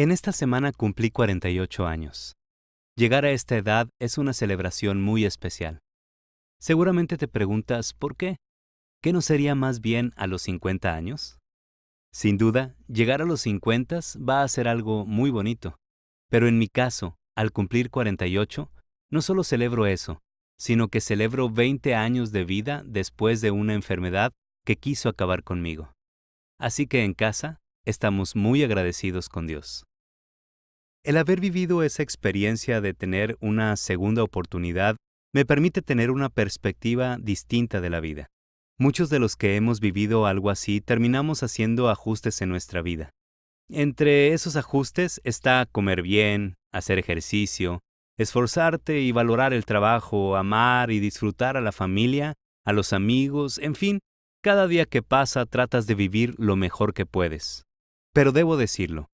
En esta semana cumplí 48 años. Llegar a esta edad es una celebración muy especial. Seguramente te preguntas, ¿por qué? ¿Qué no sería más bien a los 50 años? Sin duda, llegar a los 50 va a ser algo muy bonito. Pero en mi caso, al cumplir 48, no solo celebro eso, sino que celebro 20 años de vida después de una enfermedad que quiso acabar conmigo. Así que en casa, estamos muy agradecidos con Dios. El haber vivido esa experiencia de tener una segunda oportunidad me permite tener una perspectiva distinta de la vida. Muchos de los que hemos vivido algo así terminamos haciendo ajustes en nuestra vida. Entre esos ajustes está comer bien, hacer ejercicio, esforzarte y valorar el trabajo, amar y disfrutar a la familia, a los amigos, en fin, cada día que pasa tratas de vivir lo mejor que puedes. Pero debo decirlo,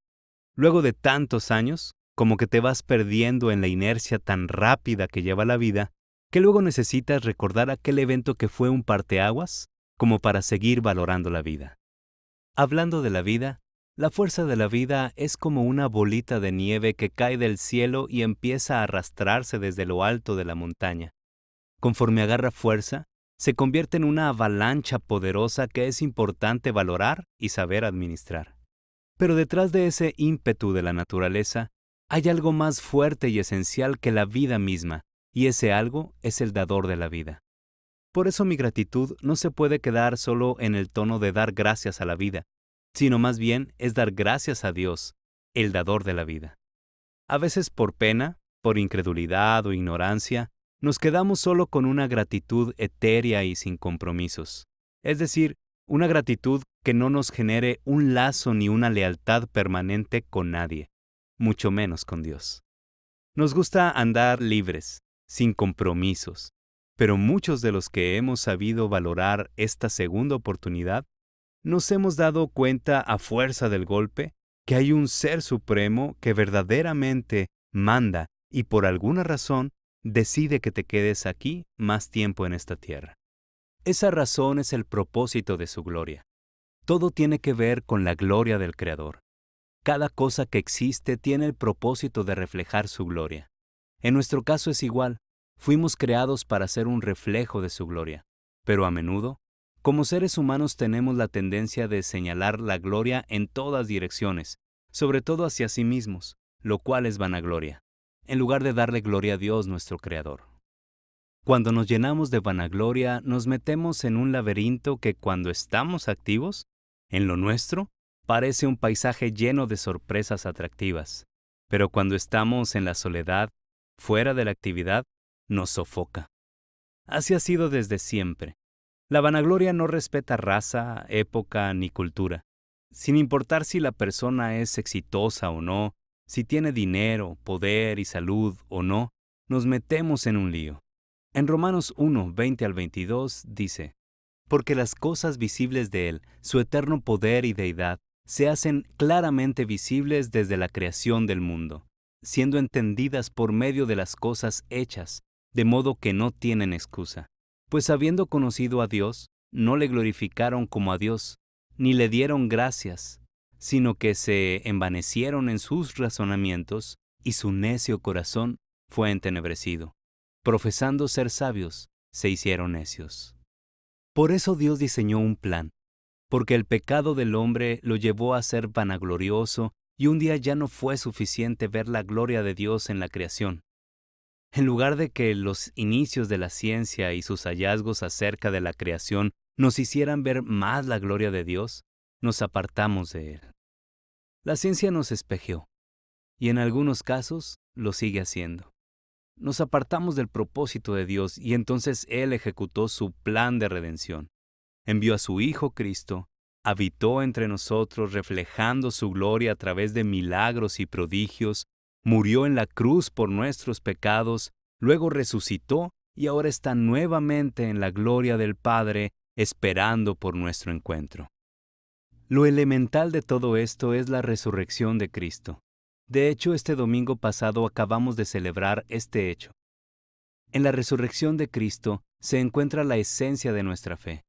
luego de tantos años, como que te vas perdiendo en la inercia tan rápida que lleva la vida, que luego necesitas recordar aquel evento que fue un parteaguas, como para seguir valorando la vida. Hablando de la vida, la fuerza de la vida es como una bolita de nieve que cae del cielo y empieza a arrastrarse desde lo alto de la montaña. Conforme agarra fuerza, se convierte en una avalancha poderosa que es importante valorar y saber administrar. Pero detrás de ese ímpetu de la naturaleza, hay algo más fuerte y esencial que la vida misma, y ese algo es el dador de la vida. Por eso mi gratitud no se puede quedar solo en el tono de dar gracias a la vida, sino más bien es dar gracias a Dios, el dador de la vida. A veces por pena, por incredulidad o ignorancia, nos quedamos solo con una gratitud etérea y sin compromisos. Es decir, una gratitud que no nos genere un lazo ni una lealtad permanente con nadie, mucho menos con Dios. Nos gusta andar libres, sin compromisos, pero muchos de los que hemos sabido valorar esta segunda oportunidad, nos hemos dado cuenta a fuerza del golpe que hay un ser supremo que verdaderamente manda y por alguna razón decide que te quedes aquí más tiempo en esta tierra. Esa razón es el propósito de su gloria. Todo tiene que ver con la gloria del Creador. Cada cosa que existe tiene el propósito de reflejar su gloria. En nuestro caso es igual. Fuimos creados para ser un reflejo de su gloria. Pero a menudo, como seres humanos tenemos la tendencia de señalar la gloria en todas direcciones, sobre todo hacia sí mismos, lo cual es vanagloria, en lugar de darle gloria a Dios nuestro Creador. Cuando nos llenamos de vanagloria, nos metemos en un laberinto que cuando estamos activos, en lo nuestro, parece un paisaje lleno de sorpresas atractivas. Pero cuando estamos en la soledad, fuera de la actividad, nos sofoca. Así ha sido desde siempre. La vanagloria no respeta raza, época ni cultura. Sin importar si la persona es exitosa o no, si tiene dinero, poder y salud o no, nos metemos en un lío. En Romanos 1, 20 al 22 dice, porque las cosas visibles de Él, su eterno poder y deidad, se hacen claramente visibles desde la creación del mundo, siendo entendidas por medio de las cosas hechas, de modo que no tienen excusa. Pues habiendo conocido a Dios, no le glorificaron como a Dios, ni le dieron gracias, sino que se envanecieron en sus razonamientos, y su necio corazón fue entenebrecido. Profesando ser sabios, se hicieron necios. Por eso Dios diseñó un plan, porque el pecado del hombre lo llevó a ser vanaglorioso y un día ya no fue suficiente ver la gloria de Dios en la creación. En lugar de que los inicios de la ciencia y sus hallazgos acerca de la creación nos hicieran ver más la gloria de Dios, nos apartamos de Él. La ciencia nos espejeó, y en algunos casos lo sigue haciendo. Nos apartamos del propósito de Dios y entonces Él ejecutó su plan de redención. Envió a su Hijo Cristo, habitó entre nosotros reflejando su gloria a través de milagros y prodigios, murió en la cruz por nuestros pecados, luego resucitó y ahora está nuevamente en la gloria del Padre, esperando por nuestro encuentro. Lo elemental de todo esto es la resurrección de Cristo. De hecho, este domingo pasado acabamos de celebrar este hecho. En la resurrección de Cristo se encuentra la esencia de nuestra fe.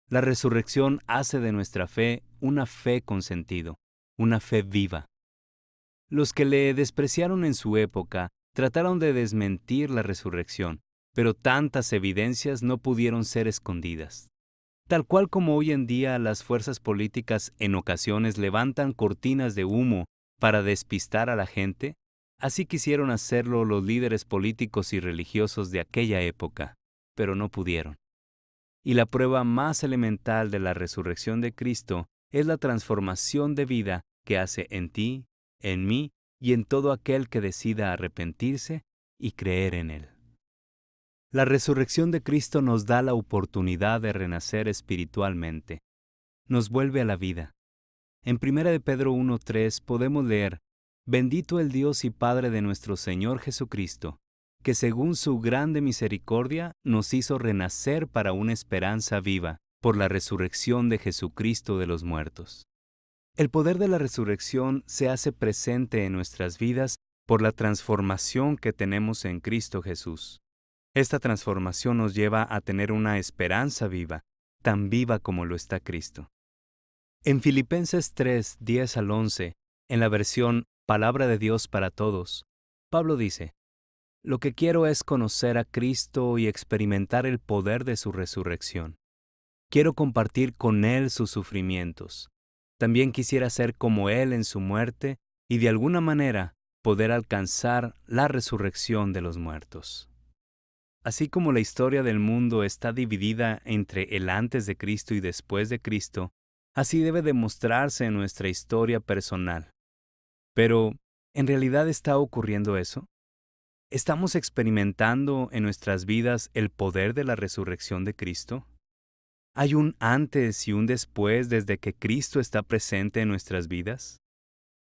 La resurrección hace de nuestra fe una fe con sentido, una fe viva. Los que le despreciaron en su época trataron de desmentir la resurrección, pero tantas evidencias no pudieron ser escondidas. Tal cual como hoy en día las fuerzas políticas en ocasiones levantan cortinas de humo para despistar a la gente, así quisieron hacerlo los líderes políticos y religiosos de aquella época, pero no pudieron. Y la prueba más elemental de la resurrección de Cristo es la transformación de vida que hace en ti, en mí y en todo aquel que decida arrepentirse y creer en Él. La resurrección de Cristo nos da la oportunidad de renacer espiritualmente. Nos vuelve a la vida. En 1 de Pedro 1:3 podemos leer: Bendito el Dios y Padre de nuestro Señor Jesucristo, que según su grande misericordia nos hizo renacer para una esperanza viva, por la resurrección de Jesucristo de los muertos. El poder de la resurrección se hace presente en nuestras vidas por la transformación que tenemos en Cristo Jesús. Esta transformación nos lleva a tener una esperanza viva, tan viva como lo está Cristo. En Filipenses 3, 10 al 11, en la versión Palabra de Dios para Todos, Pablo dice: Lo que quiero es conocer a Cristo y experimentar el poder de su resurrección. Quiero compartir con Él sus sufrimientos. También quisiera ser como Él en su muerte y de alguna manera poder alcanzar la resurrección de los muertos. Así como la historia del mundo está dividida entre el antes de Cristo y después de Cristo, así debe demostrarse en nuestra historia personal. Pero, ¿en realidad está ocurriendo eso? ¿Estamos experimentando en nuestras vidas el poder de la resurrección de Cristo? ¿Hay un antes y un después desde que Cristo está presente en nuestras vidas?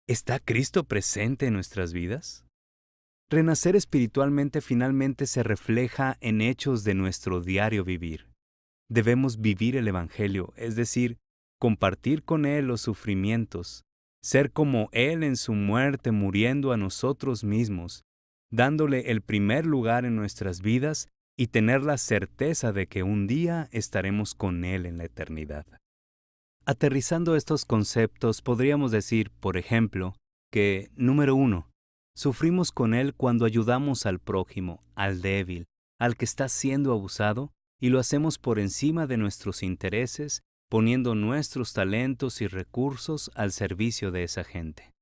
¿Está Cristo presente en nuestras vidas? Renacer espiritualmente finalmente se refleja en hechos de nuestro diario vivir. Debemos vivir el Evangelio, es decir, compartir con Él los sufrimientos, ser como Él en su muerte muriendo a nosotros mismos, dándole el primer lugar en nuestras vidas y tener la certeza de que un día estaremos con Él en la eternidad. Aterrizando estos conceptos, podríamos decir, por ejemplo, que, número 1, sufrimos con Él cuando ayudamos al prójimo, al débil, al que está siendo abusado, y lo hacemos por encima de nuestros intereses, poniendo nuestros talentos y recursos al servicio de esa gente.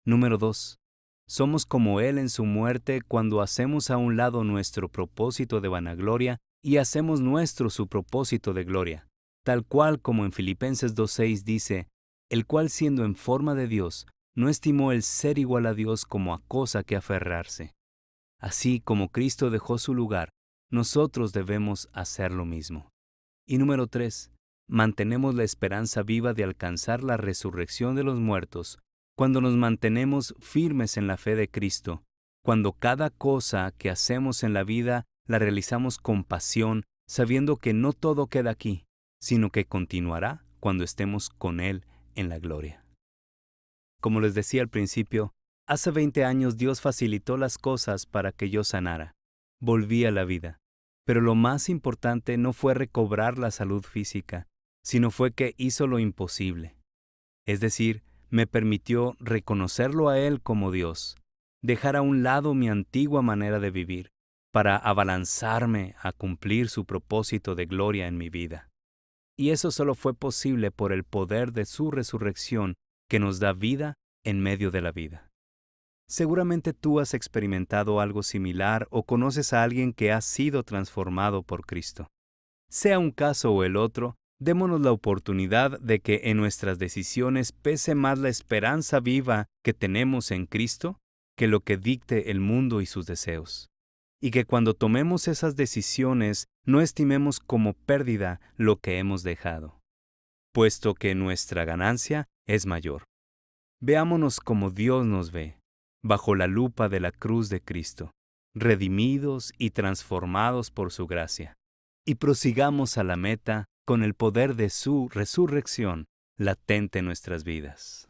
Número 2. Somos como Él en su muerte cuando hacemos a un lado nuestro propósito de vanagloria y hacemos nuestro su propósito de gloria, tal cual como en Filipenses 2:6 dice: el cual siendo en forma de Dios, no estimó el ser igual a Dios como a cosa que aferrarse. Así como Cristo dejó su lugar, nosotros debemos hacer lo mismo. Y número 3, mantenemos la esperanza viva de alcanzar la resurrección de los muertos cuando nos mantenemos firmes en la fe de Cristo, cuando cada cosa que hacemos en la vida la realizamos con pasión, sabiendo que no todo queda aquí, sino que continuará cuando estemos con Él en la gloria. Como les decía al principio, hace 20 años Dios facilitó las cosas para que yo sanara. Volví a la vida. Pero lo más importante no fue recobrar la salud física, sino fue que hizo lo imposible. Es decir, me permitió reconocerlo a Él como Dios, dejar a un lado mi antigua manera de vivir, para abalanzarme a cumplir su propósito de gloria en mi vida. Y eso solo fue posible por el poder de su resurrección que nos da vida en medio de la vida. Seguramente tú has experimentado algo similar o conoces a alguien que ha sido transformado por Cristo. Sea un caso o el otro, démonos la oportunidad de que en nuestras decisiones pese más la esperanza viva que tenemos en Cristo que lo que dicte el mundo y sus deseos. Y que cuando tomemos esas decisiones no estimemos como pérdida lo que hemos dejado, puesto que nuestra ganancia es mayor. Veámonos como Dios nos ve, bajo la lupa de la cruz de Cristo, redimidos y transformados por su gracia, y prosigamos a la meta con el poder de su resurrección latente en nuestras vidas.